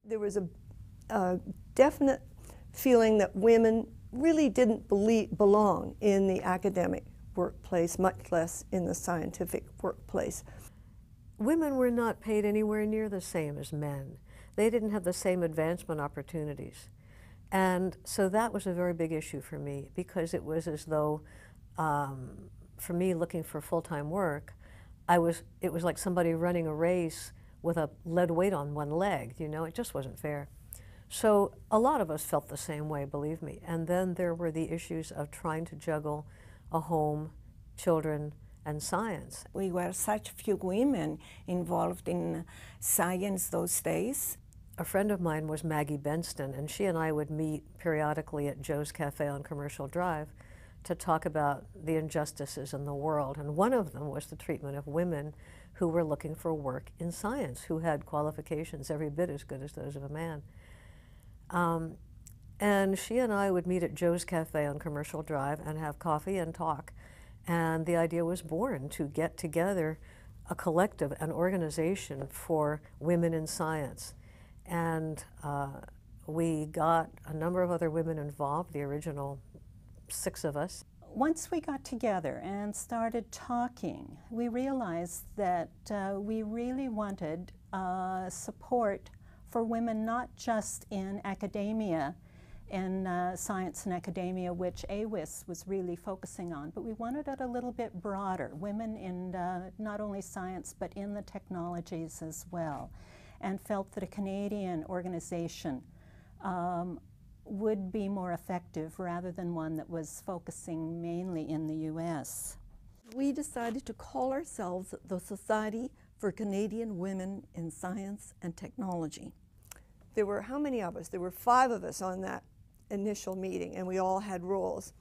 There was a definite feeling that women really didn't belong in the academic workplace, much less in the scientific workplace. Women were not paid anywhere near the same as men. They didn't have the same advancement opportunities. And so that was a very big issue for me, because it was as though, for me looking for full-time work, it was like somebody running a race with a lead weight on one leg, you know, it just wasn't fair. So a lot of us felt the same way, believe me. And then there were the issues of trying to juggle a home, children, and science. We were such few women involved in science those days. A friend of mine was Maggie Benston, and she and I would meet periodically at Joe's Cafe on Commercial Drive to talk about the injustices in the world. And one of them was the treatment of women who were looking for work in science, who had qualifications every bit as good as those of a man. And she and I would meet at Joe's Cafe on Commercial Drive and have coffee and talk. And the idea was born to get together a collective, an organization for women in science. And we got a number of other women involved, the original 6 of us. Once we got together and started talking, we realized that we really wanted support for women, not just in academia, in science and academia, which AWIS was really focusing on, but we wanted it a little bit broader, women in not only science, but in the technologies as well, and felt that a Canadian organization would be more effective rather than one that was focusing mainly in the US. We decided to call ourselves the Society for Canadian Women in Science and Technology. There were, how many of us? There were 5 of us on that initial meeting, and we all had roles,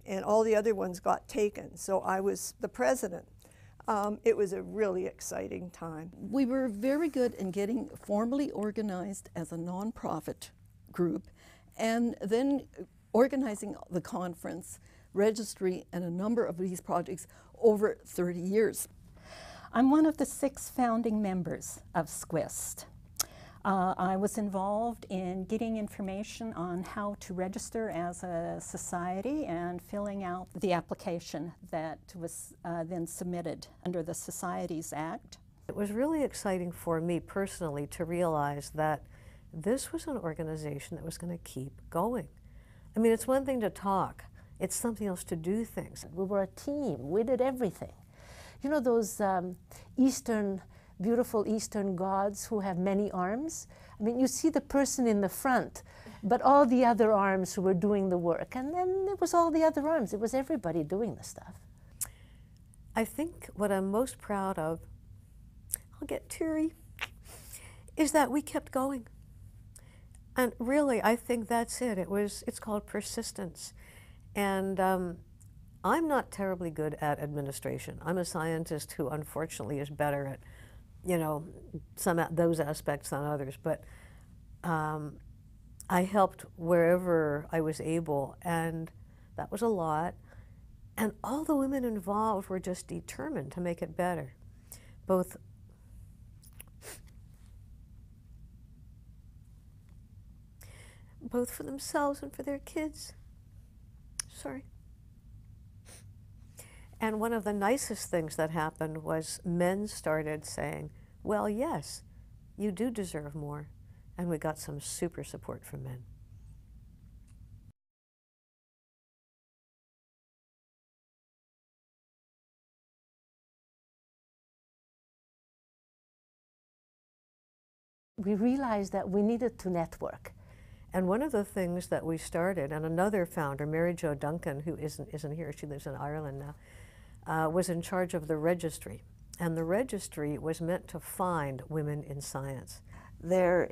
and all the other ones got taken, so I was the president. It was a really exciting time. We were very good in getting formally organized as a nonprofit group, and then organizing the conference, registry, and a number of these projects over 30 years. I'm one of the 6 founding members of SCWIST. I was involved in getting information on how to register as a society and filling out the application that was then submitted under the Societies Act. It was really exciting for me personally to realize that this was an organization that was going to keep going. I mean, it's one thing to talk, it's something else to do things. We were a team, we did everything. You know those beautiful Eastern gods who have many arms? I mean, you see the person in the front, but all the other arms who were doing the work. And then it was all the other arms. It was everybody doing the stuff. I think what I'm most proud of, I'll get teary, is that we kept going. And really, I think that's it. It's called persistence. And I'm not terribly good at administration. I'm a scientist who unfortunately is better at, you know, those aspects than others, but I helped wherever I was able, and that was a lot. And all the women involved were just determined to make it better, both for themselves and for their kids. Sorry. And one of the nicest things that happened was men started saying, well, yes, you do deserve more. And we got some super support from men. We realized that we needed to network. And one of the things that we started, and another founder, Mary Jo Duncan, who isn't here, she lives in Ireland now, was in charge of the registry. And the registry was meant to find women in science. There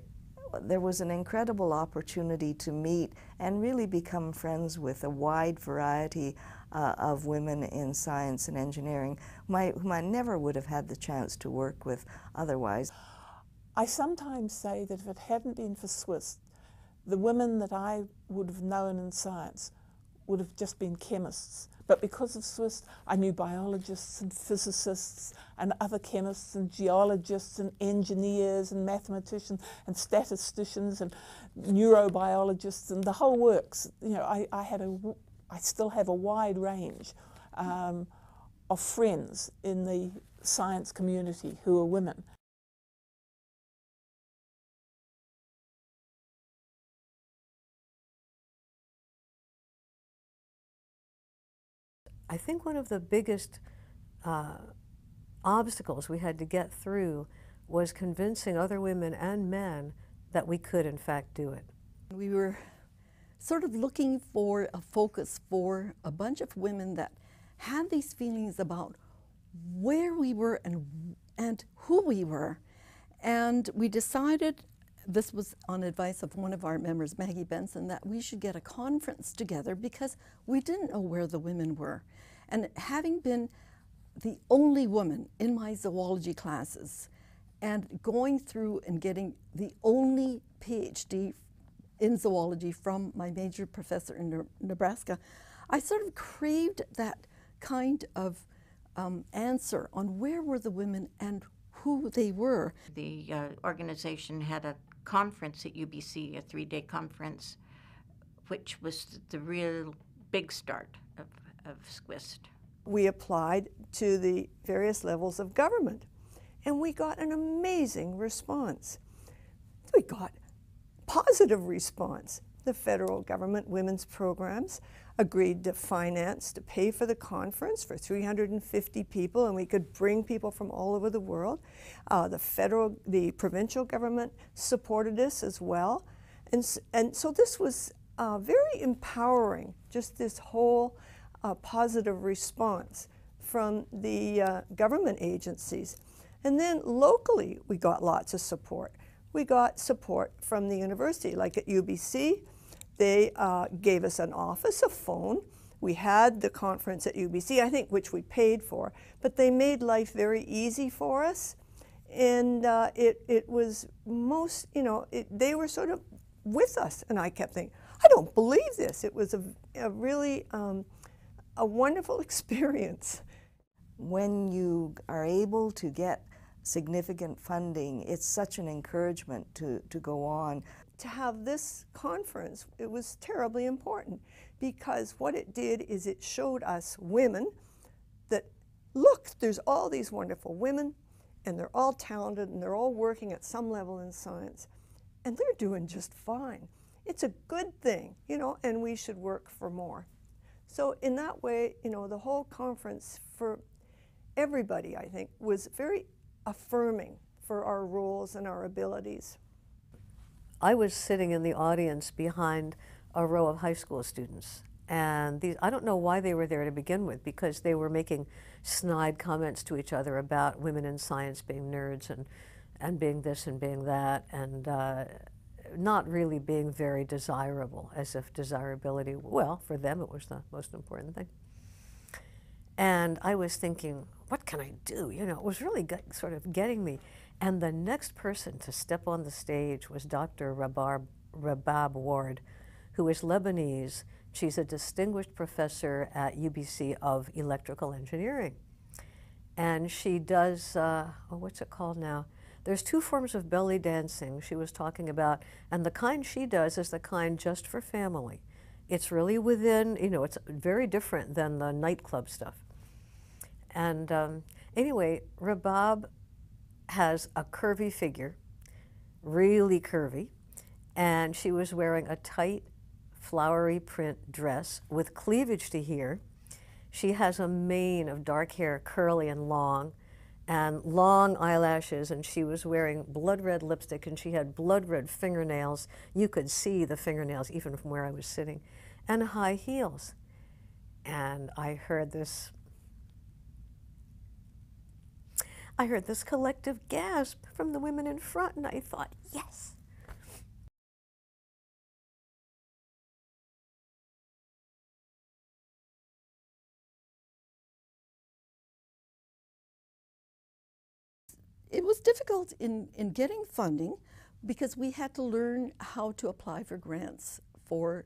was an incredible opportunity to meet and really become friends with a wide variety of women in science and engineering whom I never would have had the chance to work with otherwise. I sometimes say that if it hadn't been for SCWIST, the women that I would have known in science would have just been chemists. But because of SCWIST, I knew biologists and physicists and other chemists and geologists and engineers and mathematicians and statisticians and neurobiologists and the whole works. You know, I still have a wide range of friends in the science community who are women. I think one of the biggest obstacles we had to get through was convincing other women and men that we could in fact do it. We were sort of looking for a focus for a bunch of women that had these feelings about where we were and who we were. And we decided, this was on advice of one of our members, Maggie Benson, that we should get a conference together because we didn't know where the women were. And having been the only woman in my zoology classes and going through and getting the only PhD in zoology from my major professor in Nebraska, I sort of craved that kind of answer on where were the women and who they were. The organization had a conference at UBC, a 3-day conference, which was the real big start of SCWIST. We applied to the various levels of government, and we got an amazing response. We got positive response. The federal government women's programs agreed to finance, to pay for the conference for 350 people, and we could bring people from all over the world. The provincial government supported us as well. And so this was very empowering, just this whole positive response from the government agencies. And then locally, we got lots of support. We got support from the university, like at UBC. They gave us an office, a phone. We had the conference at UBC, I think, which we paid for, but they made life very easy for us. And it was most, you know, they were sort of with us. And I kept thinking, I don't believe this. It was a really a wonderful experience. When you are able to get significant funding, it's such an encouragement to go on. To have this conference, it was terribly important because what it did is it showed us women that, look, there's all these wonderful women and they're all talented and they're all working at some level in science and they're doing just fine. It's a good thing, you know, and we should work for more. So in that way, you know, the whole conference for everybody, I think, was very affirming for our roles and our abilities. I was sitting in the audience behind a row of high school students, and I don't know why they were there to begin with, because they were making snide comments to each other about women in science being nerds and being this and being that, and not really being very desirable, as if desirability, well, for them it was the most important thing. And I was thinking, what can I do? You know, it was really sort of getting me. And the next person to step on the stage was Dr. Rabab Ward, who is Lebanese. She's a distinguished professor at UBC of electrical engineering. And she does, what's it called now? There's 2 forms of belly dancing she was talking about, and the kind she does is the kind just for family. It's really within, you know, it's very different than the nightclub stuff. And anyway, Rabab has a curvy figure, really curvy, and she was wearing a tight, flowery print dress with cleavage to here. She has a mane of dark hair, curly and long eyelashes, and she was wearing blood red lipstick, and she had blood red fingernails. You could see the fingernails even from where I was sitting, and high heels. And I heard this collective gasp from the women in front, and I thought, yes. It was difficult in getting funding because we had to learn how to apply for grants for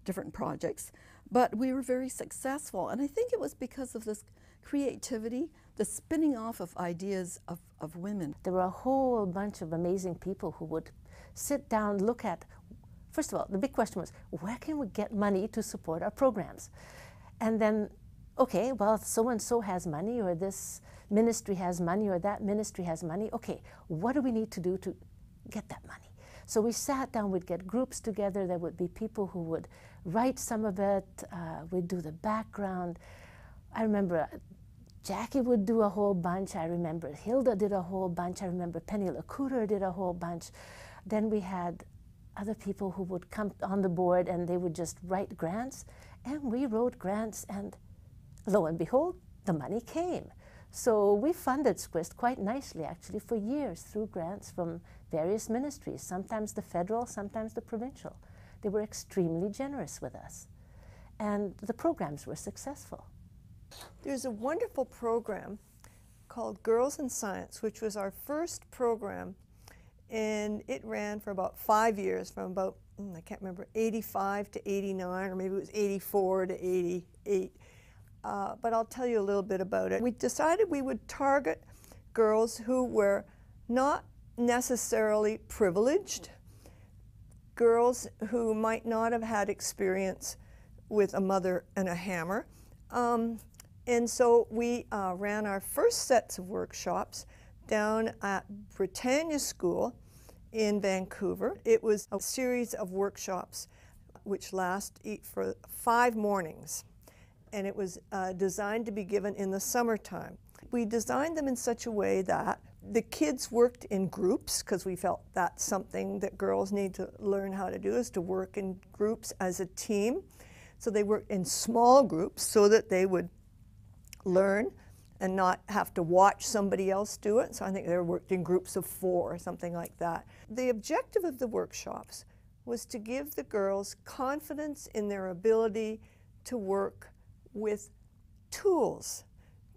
different projects, but we were very successful. And I think it was because of this creativity the spinning off of ideas of women. There were a whole bunch of amazing people who would sit down, look at, first of all, the big question was, where can we get money to support our programs? And then, okay, well, so-and-so has money, or this ministry has money, or that ministry has money. Okay, what do we need to do to get that money? So we sat down, we'd get groups together. There would be people who would write some of it. We'd do the background. I remember Jackie would do a whole bunch. I remember Hilda did a whole bunch. I remember Penny Lacuter did a whole bunch. Then we had other people who would come on the board and they would just write grants. And we wrote grants, and lo and behold, the money came. So we funded SCWIST quite nicely, actually, for years through grants from various ministries, sometimes the federal, sometimes the provincial. They were extremely generous with us. And the programs were successful. There's a wonderful program called Girls in Science, which was our first program, and it ran for about 5 years, from about, I can't remember, 85 to 89, or maybe it was 84 to 88. But I'll tell you a little bit about it. We decided we would target girls who were not necessarily privileged, girls who might not have had experience with a mother and a hammer. And so we ran our first sets of workshops down at Britannia School in Vancouver. It was a series of workshops which lasted for 5 mornings, and it was designed to be given in the summertime. We designed them in such a way that the kids worked in groups, because we felt that's something that girls need to learn how to do, is to work in groups as a team. So they worked in small groups so that they would learn and not have to watch somebody else do it. So I think they worked in groups of 4 or something like that. The objective of the workshops was to give the girls confidence in their ability to work with tools,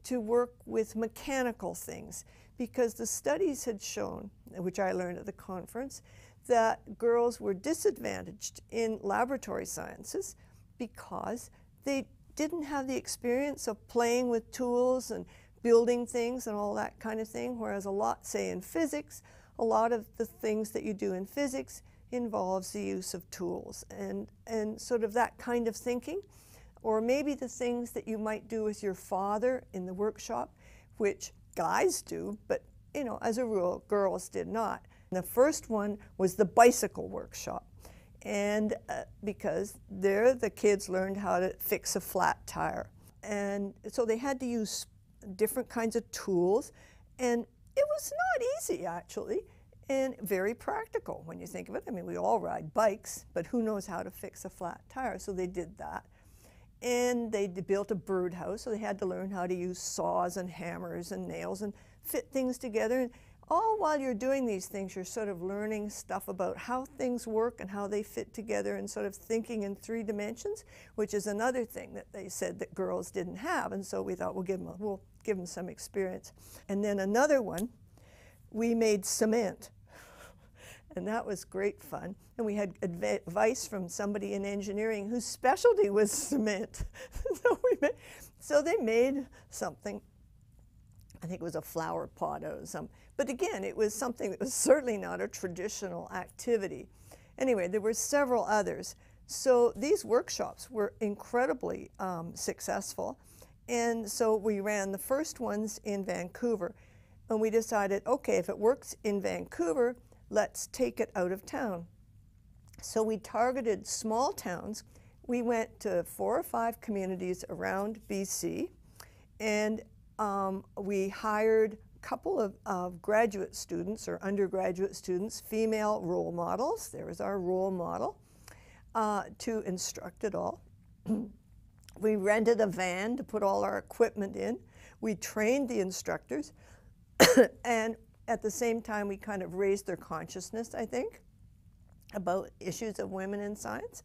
to work with mechanical things, because the studies had shown, which I learned at the conference, that girls were disadvantaged in laboratory sciences because they didn't have the experience of playing with tools and building things and all that kind of thing, whereas a lot, say in physics, a lot of the things that you do in physics involves the use of tools and sort of that kind of thinking. Or maybe the things that you might do with your father in the workshop, which guys do, but you know, as a rule, girls did not. And the first one was the bicycle workshop. And because there the kids learned how to fix a flat tire. And so they had to use different kinds of tools. And it was not easy, actually, and very practical when you think of it. I mean, we all ride bikes, but who knows how to fix a flat tire? So they did that. And they built a birdhouse, so they had to learn how to use saws and hammers and nails and fit things together. And all while you're doing these things, you're sort of learning stuff about how things work and how they fit together, and sort of thinking in 3 dimensions, which is another thing that they said that girls didn't have. And so we thought we'll give them some experience. And then another one, we made cement. And that was great fun. And we had advice from somebody in engineering whose specialty was cement. So they made something. I think it was a flower pot or something. But again, it was something that was certainly not a traditional activity. Anyway, there were several others. So these workshops were incredibly successful. And so we ran the first ones in Vancouver. And we decided, okay, if it works in Vancouver, let's take it out of town. So we targeted small towns. We went to 4 or 5 communities around BC, and we hired a couple of graduate students or undergraduate students, female role models. There was our role model to instruct it all. We rented a van to put all our equipment in. We trained the instructors, and at the same time, we kind of raised their consciousness, I think, about issues of women in science.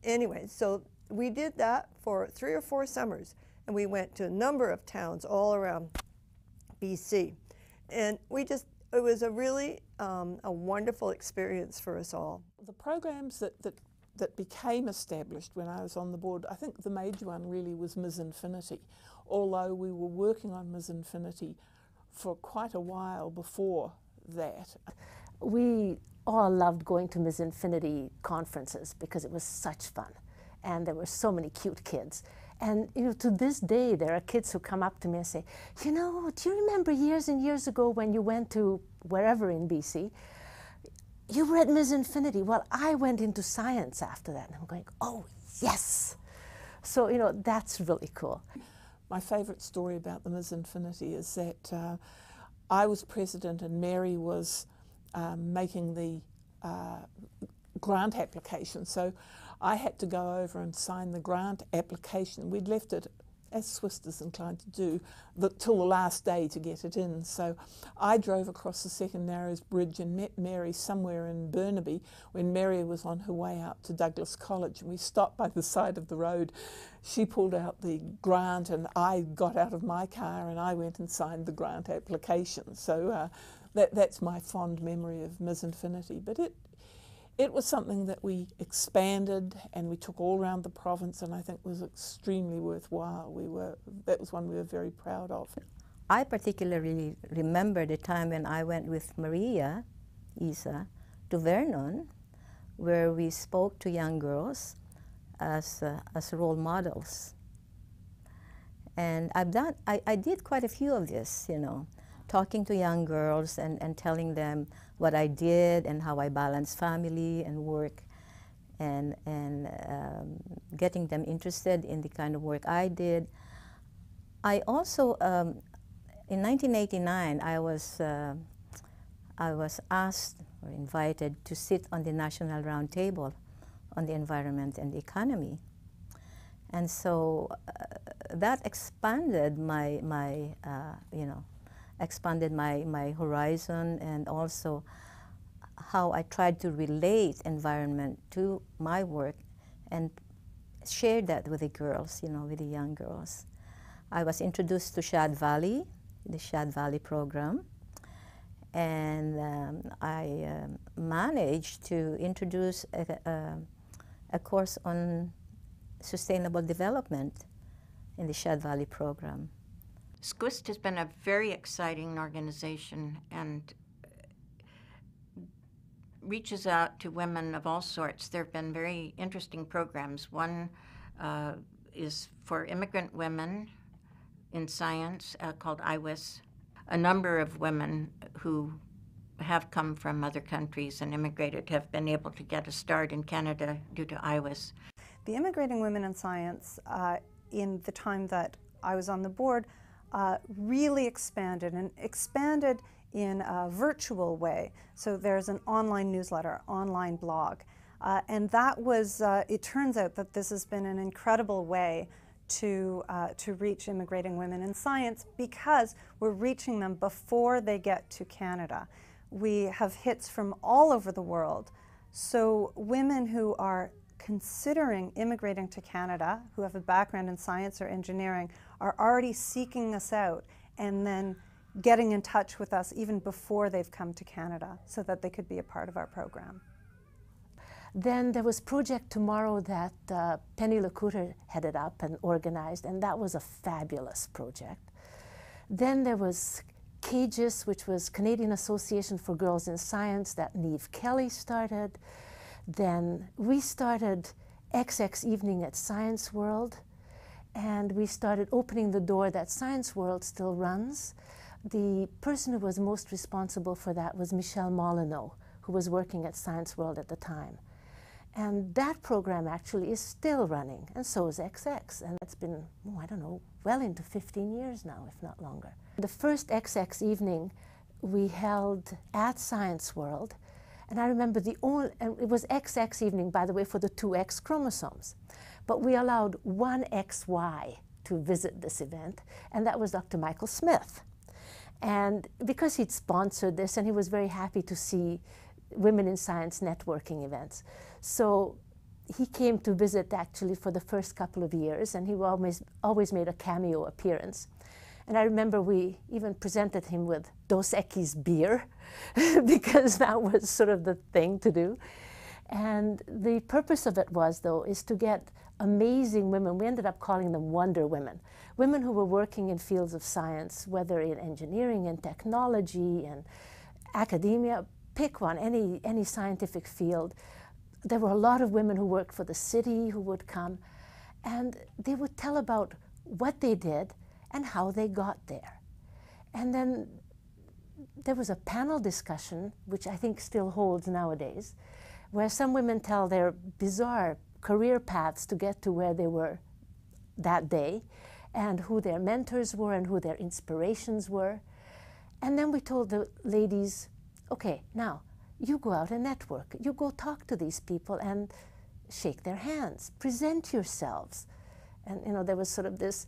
Anyway, so we did that for 3 or 4 summers, and we went to a number of towns all around BC. And it was a really a wonderful experience for us all. The programs that that became established when I was on the board, I think the major one really was Ms. Infinity, although we were working on Ms. Infinity for quite a while before that. We all loved going to Ms. Infinity conferences because it was such fun, and there were so many cute kids. And you know, to this day, there are kids who come up to me and say, you know, do you remember years and years ago when you went to wherever in BC? You were at Ms. Infinity. Well, I went into science after that. And I'm going, oh, yes. So, you know, that's really cool. My favourite story about the Ms. Infinity is that I was president and Mary was making the grant application. So I had to go over and sign the grant application. We'd left it, as SCWIST is inclined to do, till the last day to get it in. So I drove across the Second Narrows Bridge and met Mary somewhere in Burnaby when Mary was on her way out to Douglas College, and we stopped by the side of the road. She pulled out the grant and I got out of my car and I went and signed the grant application. So that's my fond memory of Ms. Infinity. But it was something that we expanded and we took all around the province, and I think was extremely worthwhile. That was one we were very proud of. I particularly remember the time when I went with Maria, Isa, to Vernon, where we spoke to young girls as role models. And I did quite a few of this, you know, talking to young girls and telling them what I did and how I balanced family and work, and getting them interested in the kind of work I did. I also, in 1989, I was asked or invited to sit on the National Round Table on the environment and the economy. And so that expanded my horizon, and also how I tried to relate environment to my work and share that with the girls, you know, with the young girls. I was introduced to Shad Valley, the Shad Valley program, and I managed to introduce a course on sustainable development in the Shad Valley program. SCWIST has been a very exciting organization and reaches out to women of all sorts. There have been very interesting programs. One is for immigrant women in science called IWIS. A number of women who have come from other countries and immigrated have been able to get a start in Canada due to IWIS. The Immigrating Women in Science, in the time that I was on the board, really expanded, and expanded in a virtual way. So there's an online newsletter, online blog, and that was, it turns out that this has been an incredible way to reach immigrating women in science, because we're reaching them before they get to Canada. We have hits from all over the world, so women who are considering immigrating to Canada, who have a background in science or engineering, are already seeking us out and then getting in touch with us even before they've come to Canada, so that they could be a part of our program. Then there was Project Tomorrow that Penny Lacuter headed up and organized, and that was a fabulous project. Then there was CAGIS, which was Canadian Association for Girls in Science, that Niamh Kelly started. Then we started XX Evening at Science World, and we started opening the door that Science World still runs. The person who was most responsible for that was Michelle Molyneux, who was working at Science World at the time. And that program actually is still running, and so is XX, and it's been, oh, I don't know, well into 15 years now, if not longer. The first XX Evening we held at Science World, and I remember and it was XX Evening, by the way, for the 2X chromosomes. But we allowed one XY to visit this event, and that was Dr. Michael Smith. And because he'd sponsored this, and he was very happy to see Women in Science networking events. So he came to visit actually for the first couple of years, and he always made a cameo appearance. And I remember we even presented him with Dos Equis beer, because that was sort of the thing to do. And the purpose of it was, though, is to get amazing women. We ended up calling them Wonder Women. Women who were working in fields of science, whether in engineering and technology and academia, pick one, any scientific field. There were a lot of women who worked for the city who would come, and they would tell about what they did and how they got there. And then there was a panel discussion, which I think still holds nowadays, where some women tell their bizarre career paths to get to where they were that day, and who their mentors were and who their inspirations were. And then we told the ladies, okay, now you go out and network. You go talk to these people and shake their hands, present yourselves. And you know, there was sort of this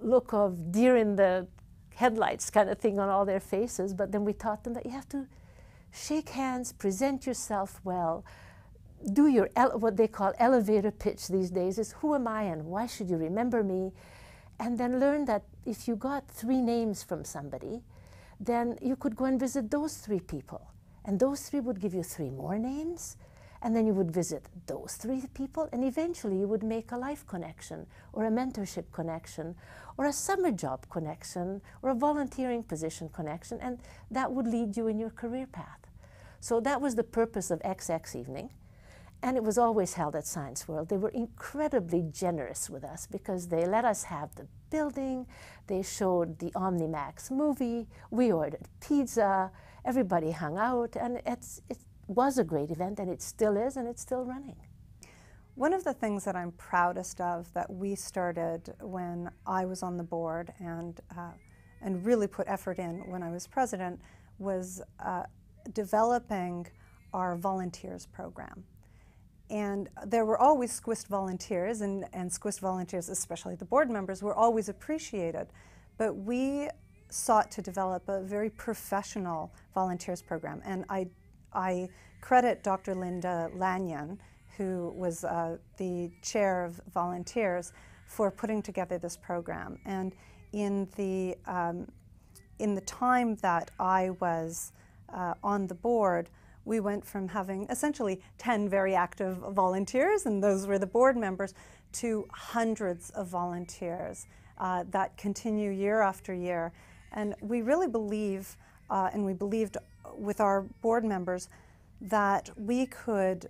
look of deer in the headlights kind of thing on all their faces, but then we taught them that you have to shake hands, present yourself well, do your, what they call elevator pitch these days is, who am I and why should you remember me? And then learn that if you got 3 names from somebody, then you could go and visit those 3 people. And those 3 would give you 3 more names. And then you would visit those 3 people, and eventually you would make a life connection, or a mentorship connection, or a summer job connection, or a volunteering position connection, and that would lead you in your career path. So that was the purpose of XX Evening, and it was always held at Science World. They were incredibly generous with us because they let us have the building, they showed the Omnimax movie, we ordered pizza, everybody hung out, and it was a great event, and it still is, and it's still running. One of the things that I'm proudest of that we started when I was on the board and really put effort in when I was president was developing our volunteers program. And there were always SCWIST volunteers, and SCWIST volunteers, especially the board members, were always appreciated. But we sought to develop a very professional volunteers program. And I credit Dr. Linda Lanyon, who was the chair of volunteers, for putting together this program. And in the time that I was on the board, we went from having essentially 10 very active volunteers, and those were the board members, to hundreds of volunteers that continue year after year. And we really believe, and we believed with our board members, that we could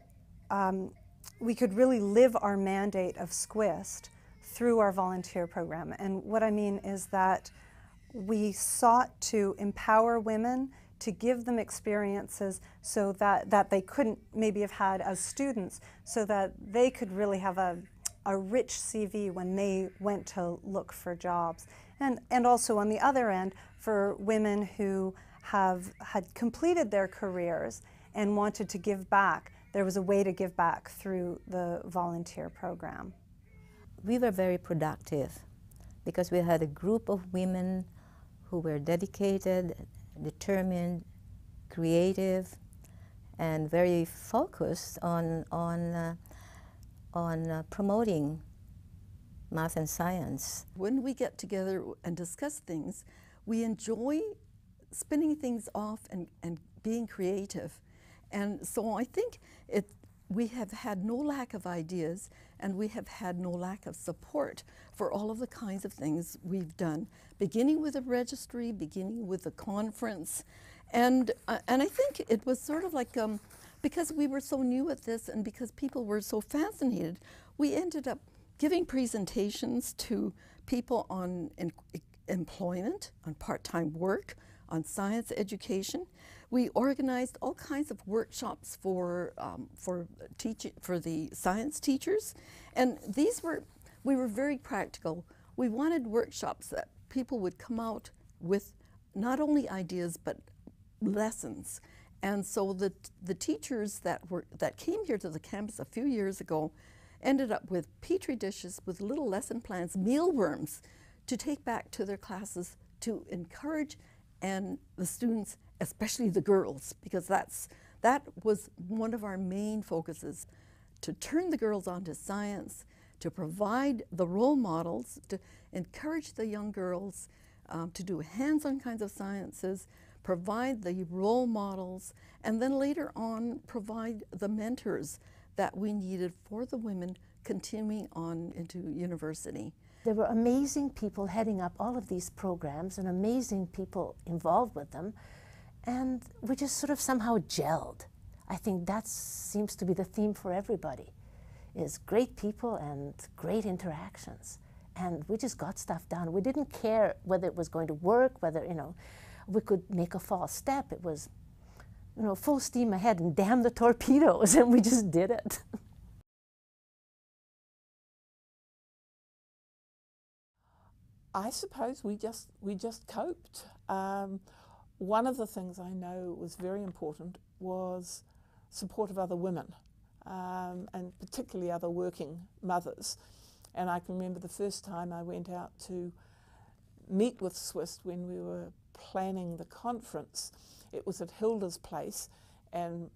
really live our mandate of SCWIST through our volunteer program. And what I mean is that we sought to empower women, to give them experiences so that they couldn't maybe have had as students, so that they could really have a rich CV when they went to look for jobs. And also on the other end, for women who had completed their careers and wanted to give back, there was a way to give back through the volunteer program. We were very productive because we had a group of women who were dedicated, determined, creative, and very focused on promoting math and science. When we get together and discuss things, we enjoy spinning things off and being creative. And so I think we have had no lack of ideas, and we have had no lack of support for all of the kinds of things we've done, beginning with a registry, beginning with a conference. And I think it was sort of like, because we were so new at this and because people were so fascinated, we ended up giving presentations to people on employment, on part-time work, on science education. We organized all kinds of workshops for the science teachers, and we were very practical. We wanted workshops that people would come out with not only ideas but lessons. And so the teachers that came here to the campus a few years ago ended up with petri dishes with little lesson plans, mealworms, to take back to their classes to encourage the students, especially the girls, because that was one of our main focuses, to turn the girls onto science, to provide the role models, to encourage the young girls to do hands-on kinds of sciences, provide the role models, and then later on provide the mentors that we needed for the women continuing on into university. There were amazing people heading up all of these programs and amazing people involved with them, and we just sort of somehow gelled. I think that seems to be the theme for everybody, is great people and great interactions. And we just got stuff done. We didn't care whether it was going to work, whether, we could make a false step. It was, full steam ahead and damn the torpedoes, and we just did it. I suppose we just coped. One of the things I know was very important was support of other women, and particularly other working mothers. And I can remember the first time I went out to meet with SCWIST when we were planning the conference. It was at Hilda's place, and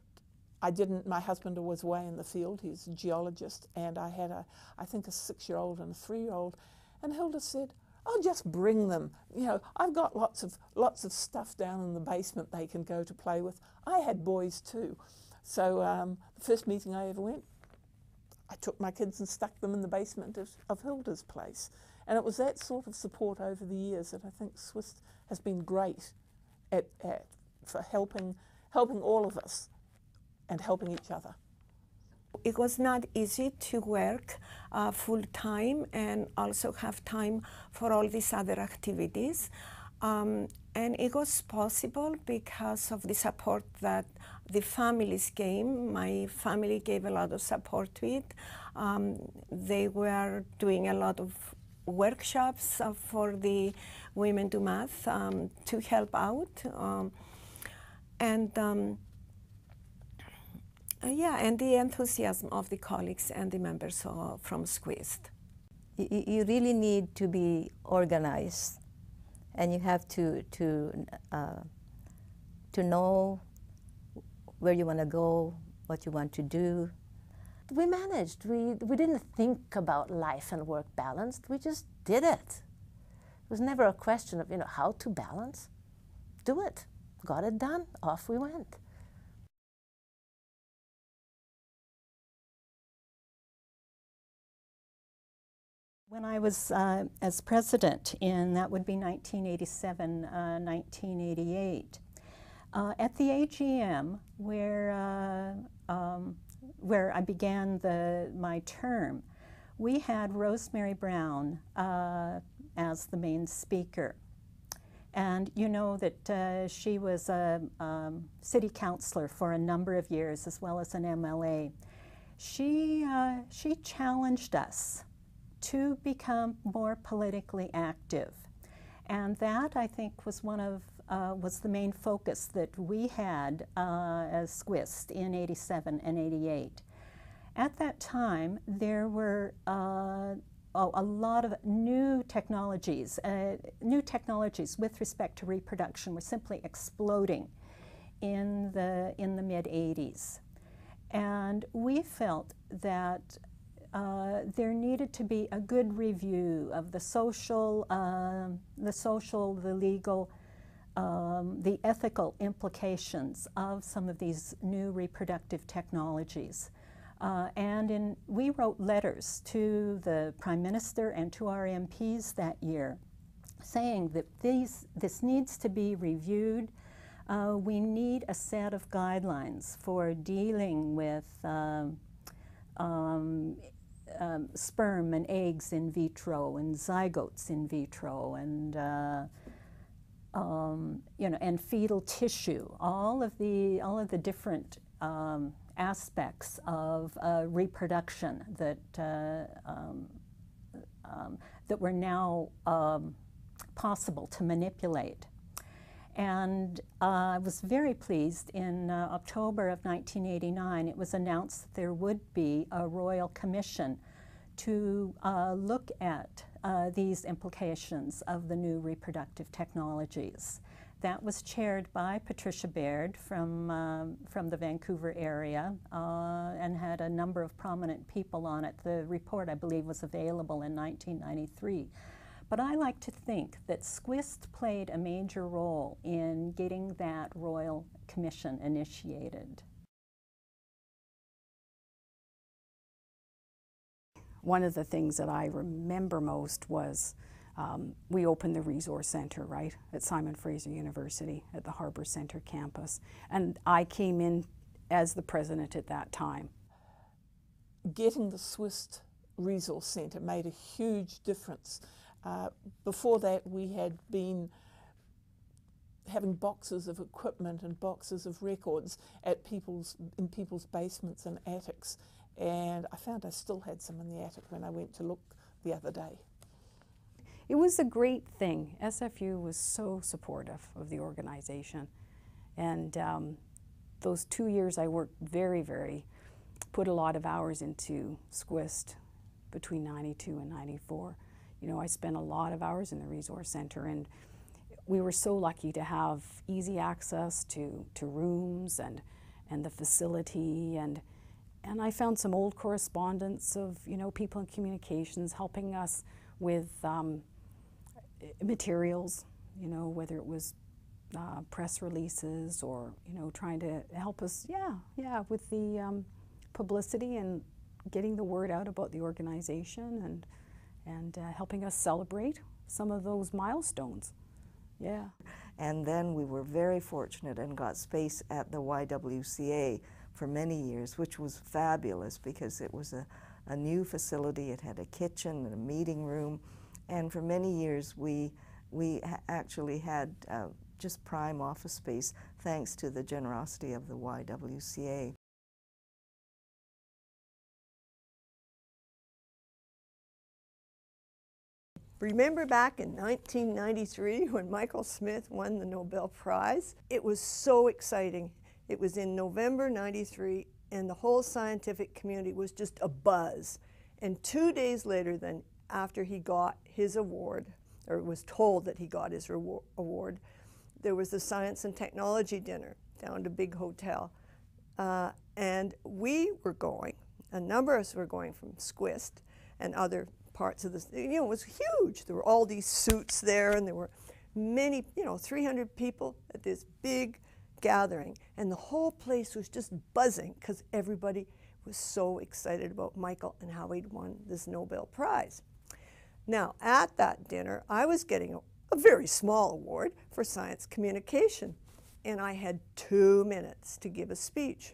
my husband was away in the field, he's a geologist, and I had I think a 6-year-old and a 3-year-old, and Hilda said, "Oh, just bring them. I've got lots of stuff down in the basement they can go to play with." I had boys too. So the first meeting I ever went, I took my kids and stuck them in the basement of Hilda's place. And it was that sort of support over the years that I think SCWIST has been great for helping all of us and helping each other. It was not easy to work full-time and also have time for all these other activities. And it was possible because of the support that the families gave. My family gave a lot of support to it. They were doing a lot of workshops for the women do math to help out. And the enthusiasm of the colleagues and the members from SCWIST. You really need to be organized, and you have to know where you want to go, what you want to do. We managed. We didn't think about life and work balanced. We just did it. It was never a question of how to balance. Do it. Got it done. Off we went. When I was as president that would be 1987, 1988, at the AGM where I began my term, we had Rosemary Brown as the main speaker. And you know that she was a city councilor for a number of years as well as an MLA. She challenged us to become more politically active. And that, I think, was was the main focus that we had as SCWIST in 87 and 88. At that time, there were a lot of new technologies. New technologies with respect to reproduction were simply exploding in the mid-80s. And we felt that there needed to be a good review of the social, the legal, the ethical implications of some of these new reproductive technologies. We wrote letters to the Prime Minister and to our MPs that year saying that this needs to be reviewed. We need a set of guidelines for dealing with sperm and eggs in vitro and zygotes in vitro and and fetal tissue, all of the different aspects of reproduction that were now possible to manipulate. And I was very pleased in October of 1989, it was announced that there would be a royal commission to look at these implications of the new reproductive technologies. That was chaired by Patricia Baird from the Vancouver area and had a number of prominent people on it. The report, I believe, was available in 1993. But I like to think that SCWIST played a major role in getting that Royal Commission initiated. One of the things that I remember most was we opened the Resource Center, right, at Simon Fraser University at the Harbour Center campus. And I came in as the president at that time. Getting the SCWIST Resource Centre made a huge difference. Before that, we had been having boxes of equipment and boxes of records in people's basements and attics. And I found I still had some in the attic when I went to look the other day. It was a great thing. SFU was so supportive of the organization. And those 2 years I worked put a lot of hours into SCWIST between 92 and 94. You know, I spent a lot of hours in the Resource Center, and we were so lucky to have easy access to rooms and the facility, and I found some old correspondence of, you know, people in communications helping us with materials, you know, whether it was press releases or, you know, trying to help us, with the publicity and getting the word out about the organization and helping us celebrate some of those milestones. Yeah. And then we were very fortunate and got space at the YWCA for many years, which was fabulous because it was a new facility. It had a kitchen and a meeting room, and for many years we actually had just prime office space thanks to the generosity of the YWCA. Remember back in 1993 when Michael Smith won the Nobel Prize? It was so exciting. It was in November '93, and the whole scientific community was just abuzz. And 2 days later, then, after he got his award, or was told that he got his award, there was the Science and Technology dinner down to Big Hotel. And we were going, a number of us were going from SCWIST and other parts of this, you know, it was huge. There were all these suits there, and there were many, 300 people at this big gathering, and the whole place was just buzzing because everybody was so excited about Michael and how he'd won this Nobel Prize. Now, at that dinner, I was getting a very small award for science communication, and I had 2 minutes to give a speech.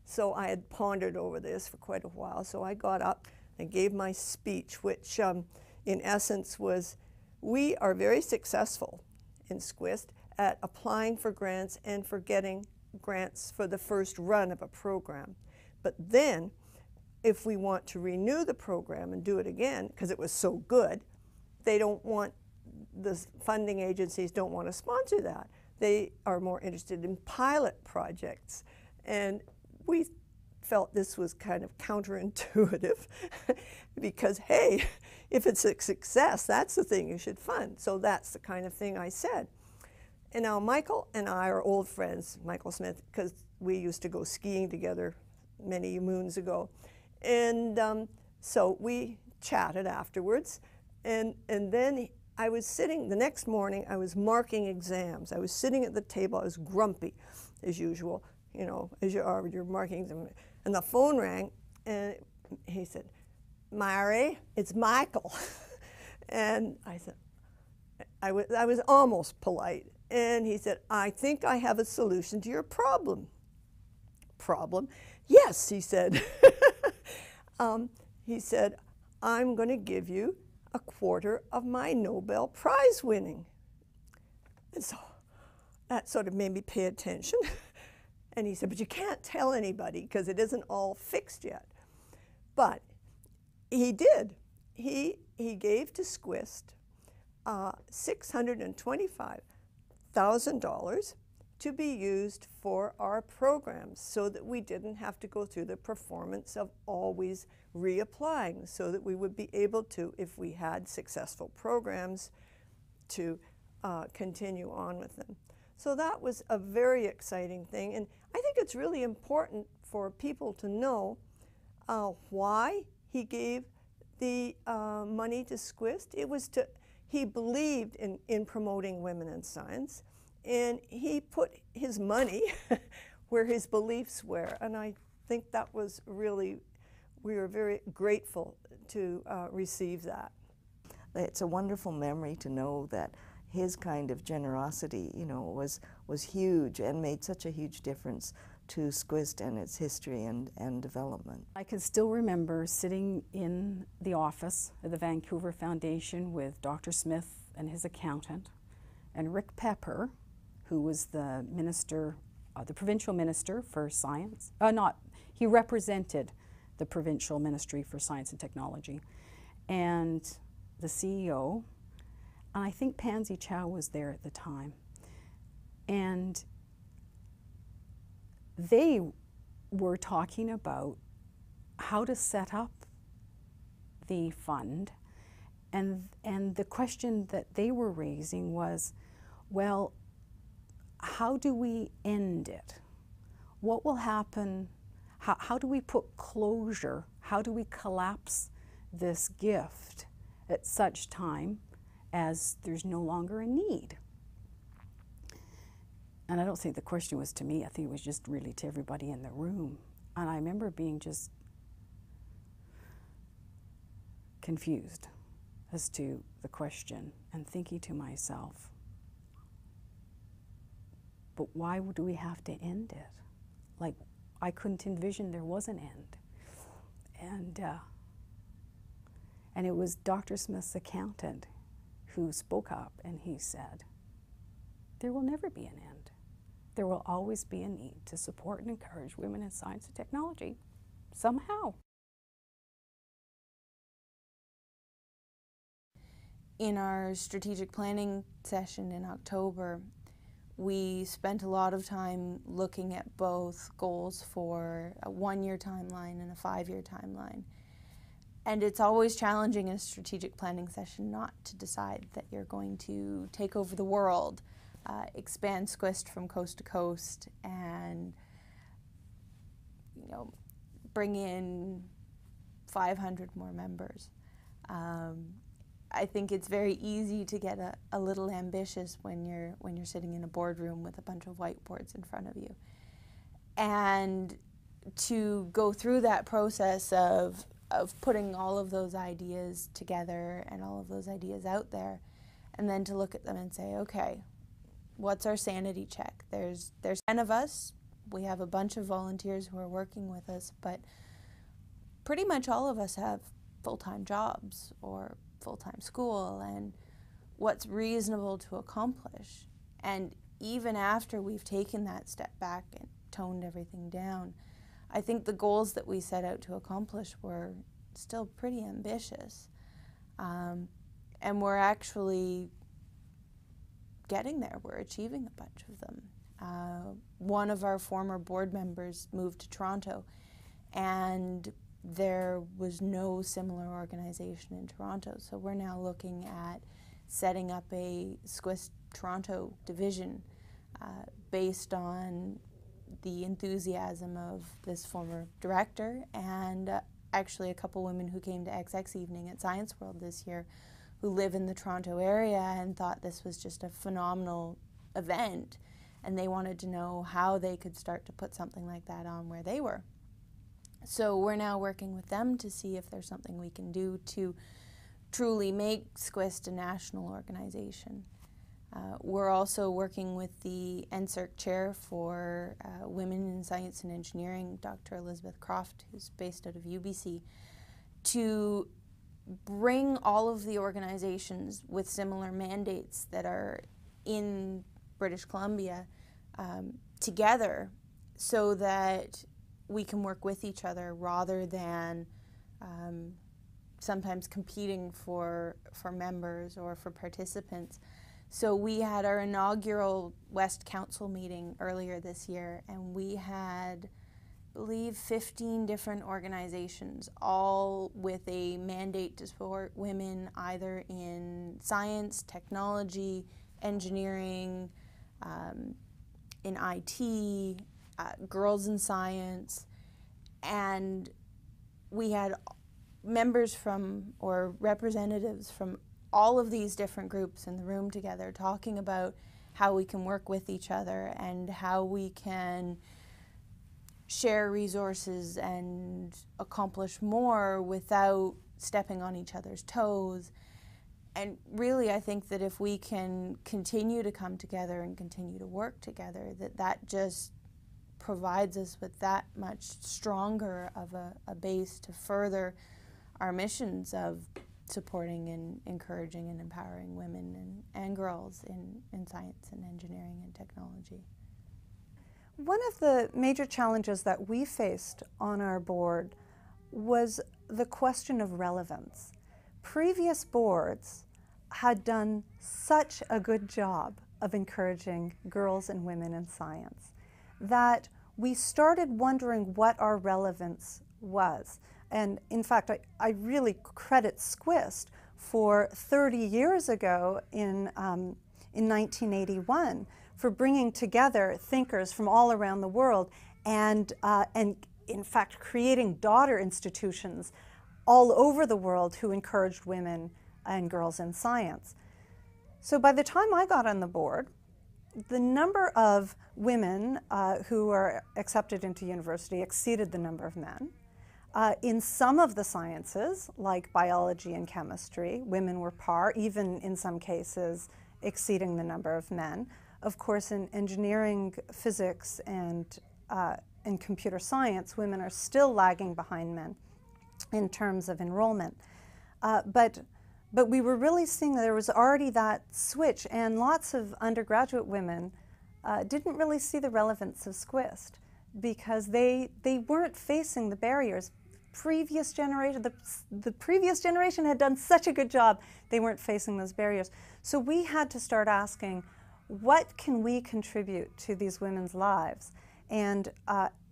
So I had pondered over this for quite a while, so I got up and gave my speech, which in essence was, we are very successful in SCWIST at applying for grants and for getting grants for the first run of a program. But then, if we want to renew the program and do it again, because it was so good, they don't want, the funding agencies don't want to sponsor that. They are more interested in pilot projects. And we felt this was kind of counterintuitive because, hey, if it's a success, that's the thing you should fund. So that's the kind of thing I said. And now Michael and I are old friends, Michael Smith, because we used to go skiing together many moons ago. And so we chatted afterwards. And then I was sitting, the next morning, I was marking exams. I was sitting at the table. I was grumpy, as usual, you know, as you are with your marking exam. And the phone rang, and he said, "Mary, it's Michael." And I said, I was almost polite. And he said, "I think I have a solution to your problem." Problem? Yes, he said. He said, "I'm going to give you a quarter of my Nobel Prize winning." And so that sort of made me pay attention. And he said, "But you can't tell anybody because it isn't all fixed yet." But he did. He gave to SCWIST $625,000 to be used for our programs so that we didn't have to go through the performance of always reapplying, so that we would be able to, if we had successful programs, to continue on with them. So that was a very exciting thing, and I think it's really important for people to know why he gave the money to SCWIST. It was to, he believed in promoting women in science, and he put his money where his beliefs were. And I think that was really, we were very grateful to receive that. It's a wonderful memory to know that his kind of generosity, you know, was huge and made such a huge difference to SCWIST and its history and development. I can still remember sitting in the office of the Vancouver Foundation with Dr. Smith and his accountant, and Rick Pepper, who was the minister, the provincial minister for science. He represented the provincial ministry for science and technology, and the CEO, and I think Pansy Chow was there at the time. And they were talking about how to set up the fund, and the question that they were raising was, well, how do we end it? What will happen? How do we put closure? How do we collapse this gift at such time as there's no longer a need? And I don't think the question was to me. I think it was just really to everybody in the room. And I remember being just confused as to the question and thinking to myself, but why do we have to end it? Like, I couldn't envision there was an end. And it was Dr. Smith's accountant who spoke up, and he said, there will never be an end. There will always be a need to support and encourage women in science and technology, somehow. In our strategic planning session in October, we spent a lot of time looking at both goals for a 1-year timeline and a 5-year timeline. And it's always challenging in a strategic planning session not to decide that you're going to take over the world, expand SCWIST from coast to coast, and bring in 500 more members. I think it's very easy to get a little ambitious when you're sitting in a boardroom with a bunch of whiteboards in front of you. And to go through that process of putting all of those ideas together and all of those ideas out there, and then to look at them and say, okay, what's our sanity check? There's 10 of us. We have a bunch of volunteers who are working with us, but pretty much all of us have full-time jobs or full-time school, and what's reasonable to accomplish. And even after we've taken that step back and toned everything down, I think the goals that we set out to accomplish were still pretty ambitious. And we're actually getting there. We're achieving a bunch of them. One of our former board members moved to Toronto, and there was no similar organization in Toronto. So we're now looking at setting up a SCWIST Toronto division based on the enthusiasm of this former director and actually a couple women who came to XX Evening at Science World this year who live in the Toronto area and thought this was just a phenomenal event, and they wanted to know how they could start to put something like that on where they were. So we're now working with them to see if there's something we can do to truly make SCWIST a national organization. We're also working with the NSERC chair for Women in Science and Engineering, Dr. Elizabeth Croft, who's based out of UBC, to bring all of the organizations with similar mandates that are in British Columbia together so that we can work with each other rather than sometimes competing for members or for participants. So we had our inaugural West Council meeting earlier this year, and we had, I believe, 15 different organizations, all with a mandate to support women either in science, technology, engineering, in IT, girls in science, and we had members from, or representatives from all of these different groups in the room together, talking about how we can work with each other and how we can share resources and accomplish more without stepping on each other's toes. And really, I think that if we can continue to come together and continue to work together, that just provides us with that much stronger of a base to further our missions of supporting and encouraging and empowering women and girls in science and engineering and technology. One of the major challenges that we faced on our board was the question of relevance. Previous boards had done such a good job of encouraging girls and women in science that we started wondering what our relevance was. And in fact, I really credit SCWIST for 30 years ago in 1981 for bringing together thinkers from all around the world and in fact creating daughter institutions all over the world who encouraged women and girls in science. So by the time I got on the board, the number of women who were accepted into university exceeded the number of men. In some of the sciences, like biology and chemistry, women were par, even in some cases exceeding the number of men. Of course, in engineering, physics, and computer science, women are still lagging behind men in terms of enrollment. But we were really seeing that there was already that switch, and lots of undergraduate women didn't really see the relevance of SCWIST because they weren't facing the barriers. The previous generation had done such a good job, they weren't facing those barriers. So we had to start asking, what can we contribute to these women's lives? And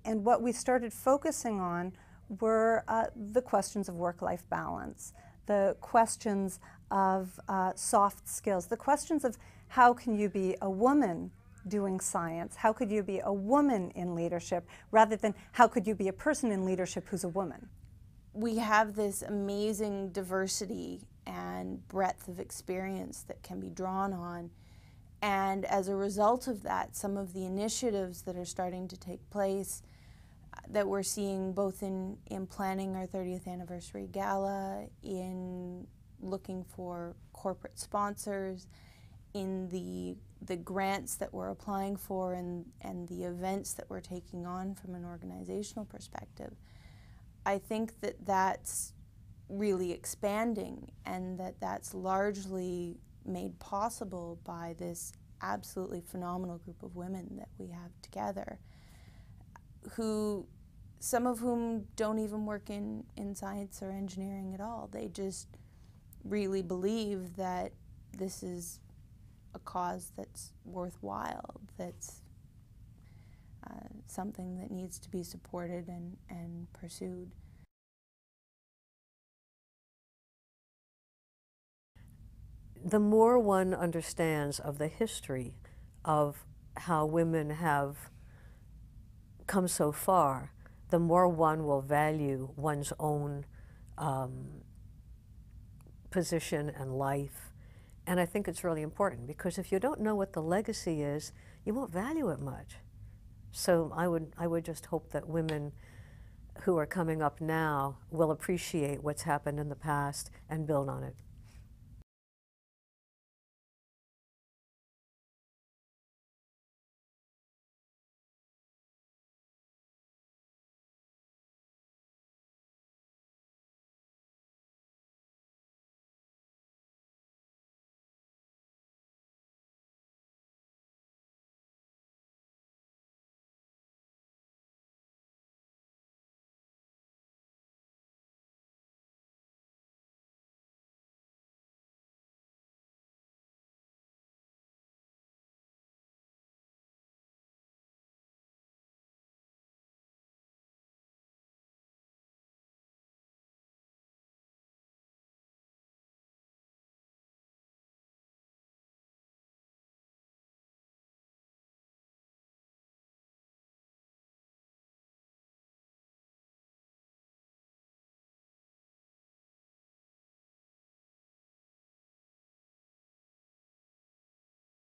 what we started focusing on were the questions of work-life balance, the questions of soft skills, the questions of how can you be a woman doing science, how could you be a woman in leadership, rather than how could you be a person in leadership who's a woman. We have this amazing diversity and breadth of experience that can be drawn on, and as a result of that, some of the initiatives that are starting to take place that we're seeing both in planning our 30th anniversary gala, in looking for corporate sponsors, in the grants that we're applying for and the events that we're taking on from an organizational perspective. I think that that's really expanding, and that's largely made possible by this absolutely phenomenal group of women that we have together, some of whom don't even work in science or engineering at all. They just really believe that this is a cause that's worthwhile, that's something that needs to be supported and pursued. The more one understands of the history of how women have come so far, the more one will value one's own position and life. And I think it's really important, because if you don't know what the legacy is, you won't value it much. So I would just hope that women who are coming up now will appreciate what's happened in the past and build on it.